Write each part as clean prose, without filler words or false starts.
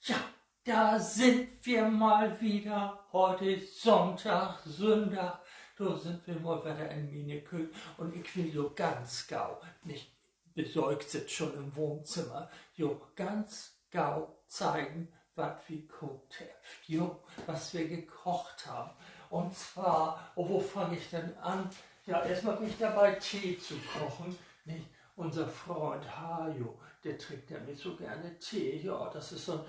Ja, da sind wir mal wieder. Heute ist Sonntag, Sonntag. Da sind wir mal wieder in meine Küche. Und ich will so ganz gau, nicht besorgt sitzt schon im Wohnzimmer, jo, ganz gau zeigen, was wir gekocht haben. Jo, was wir gekocht haben. Und zwar, wo fange ich denn an? Ja, erstmal bin ich dabei, Tee zu kochen. Nicht? Unser Freund Hajo, der trinkt nämlich so gerne Tee. Ja, das ist so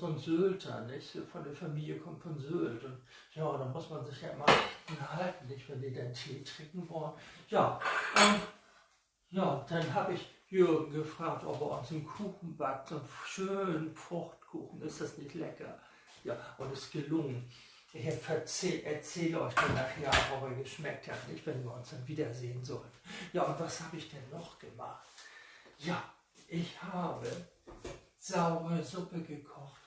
ein Sylter, nicht? Von der Familie kommt von Sylt. Und ja, da muss man sich ja immer halten, nicht, wenn die dann Tee trinken wollen. Ja, und ja, dann habe ich Jürgen gefragt, ob er uns einen Kuchen backt, so einen schönen Fruchtkuchen. Ist das nicht lecker? Ja, und es ist gelungen. Ich erzähle euch dann nachher, ob er geschmeckt hat, nicht, wenn wir uns dann wiedersehen sollen. Ja, und was habe ich denn noch gemacht? Ja, ich habe saure Suppe gekocht.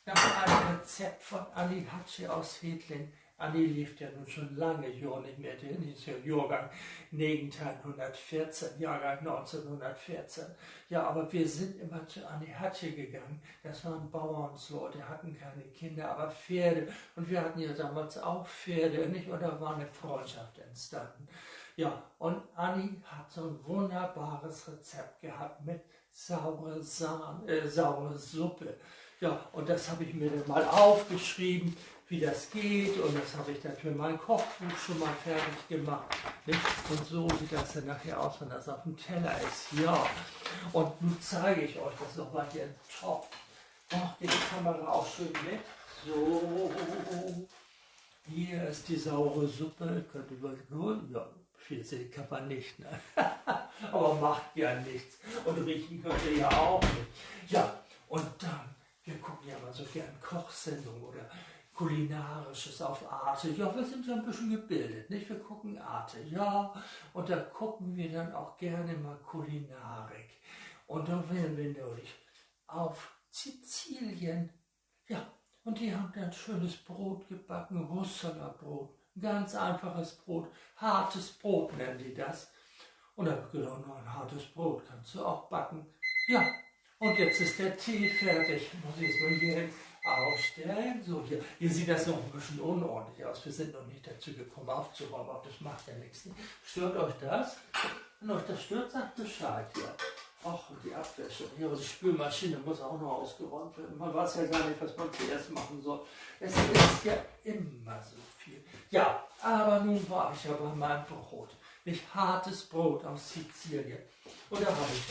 Nach einem Rezept von Anni Hatsche aus Hedling. Anni lebt ja nun schon lange Jahr nicht mehr, der ist ja Jahrgang 1914, Jahrgang 1914. Ja, aber wir sind immer zu Anni Hatsche gegangen. Das waren Bauernsleute, hatten keine Kinder, aber Pferde. Und wir hatten ja damals auch Pferde, nicht? Und da war eine Freundschaft entstanden. Ja, und Anni hat so ein wunderbares Rezept gehabt mit saure Suppe. Ja, und das habe ich mir dann mal aufgeschrieben, wie das geht, und das habe ich dann für mein Kochbuch schon mal fertig gemacht. Nicht? Und so sieht das dann nachher aus, wenn das auf dem Teller ist. Ja, und nun zeige ich euch das nochmal hier in Top. Ach, die Kamera auch schön mit. So, hier ist die saure Suppe. Könnt ihr nur, ja, viel sehen kann man nicht, ne? Aber macht ja nichts. Und riechen könnt ihr ja auch nicht. Ja, und dann, wir gucken ja mal so gern Kochsendungen oder Kulinarisches auf Arte. Ja, wir sind ja ein bisschen gebildet, nicht? Wir gucken Arte, ja. Und da gucken wir dann auch gerne mal Kulinarik. Und da wären wir neulich auf Sizilien. Ja, und die haben dann schönes Brot gebacken, Russalerbrot. Ganz einfaches Brot, hartes Brot nennen die das. Und da habe ich gedacht, no, ein hartes Brot kannst du auch backen. Ja, und jetzt ist der Tee fertig. Muss ich es mal hier aufstellen. So, hier sieht das noch ein bisschen unordentlich aus. Wir sind noch nicht dazu gekommen aufzuräumen, aber das macht ja nichts. Stört euch das? Wenn euch das stört, sagt Bescheid. Ja. Ach, und die Abwäsche. Ja, aber die Spülmaschine muss auch noch ausgeräumt werden. Man weiß ja gar nicht, was man zuerst machen soll. Es ist ja immer so viel. Ja, aber nun war ich ja bei meinem Brot. Nicht hartes Brot aus Sizilien. Und da habe ich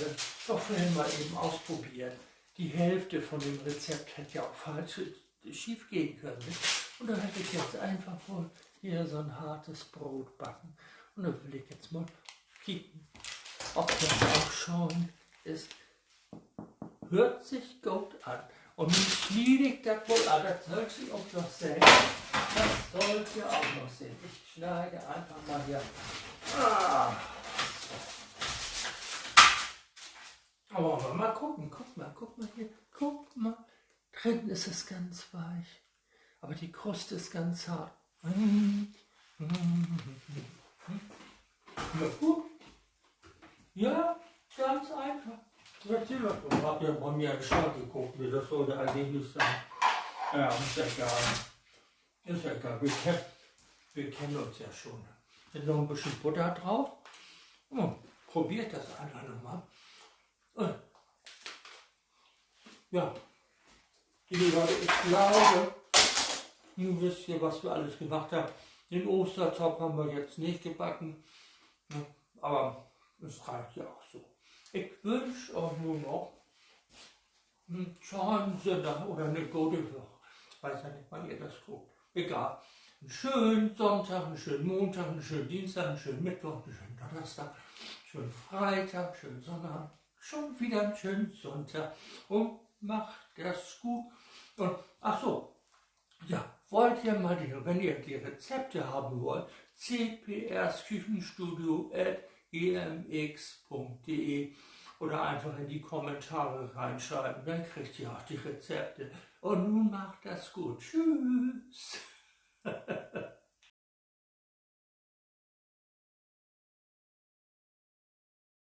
doch vorhin mal eben ausprobiert. Die Hälfte von dem Rezept hätte ja auch falsch schief gehen können. Nicht? Und da hätte ich jetzt einfach wohl hier so ein hartes Brot backen. Und da will ich jetzt mal kicken, ob das auch schon ist. Hört sich gut an. Und nun schneide ich das wohl an. Das soll sich auch noch sehen. Das sollte auch noch sehen. Ich schneide einfach mal hier. Ah. Aber mal gucken, guck mal hier, guck mal. Drin ist es ganz weich, aber die Kruste ist ganz hart. Ja, gut. Ja, ganz einfach. Erzähl doch, du habt ja bei mir in den Schrank geguckt, wie das sollte eigentlich nicht sein. Ja, ist ja egal. Ist ja egal, wir kennen uns ja schon. Jetzt noch ein bisschen Butter drauf. Probiert das einfach nochmal. Ja, liebe Leute, ich glaube, nun wisst ihr, was wir alles gemacht haben. Den Osterzopf haben wir jetzt nicht gebacken, aber es reicht ja auch so. Ich wünsche euch nun noch einen schönen Sonntag oder eine gute Woche. Ich weiß ja nicht, wann ihr das guckt. Egal. Einen schönen Sonntag, einen schönen Montag, einen schönen Dienstag, einen schönen Mittwoch, einen schönen Donnerstag, einen schönen Freitag, einen schönen Sonntag, schon wieder einen schönen Sonntag. Und macht das gut. Und ach so, ja, wollt ihr mal wenn ihr die Rezepte haben wollt, cpsküchenstudio@gmx.de oder einfach in die Kommentare reinschreiben, dann kriegt ihr auch die Rezepte. Und nun macht das gut. Tschüss.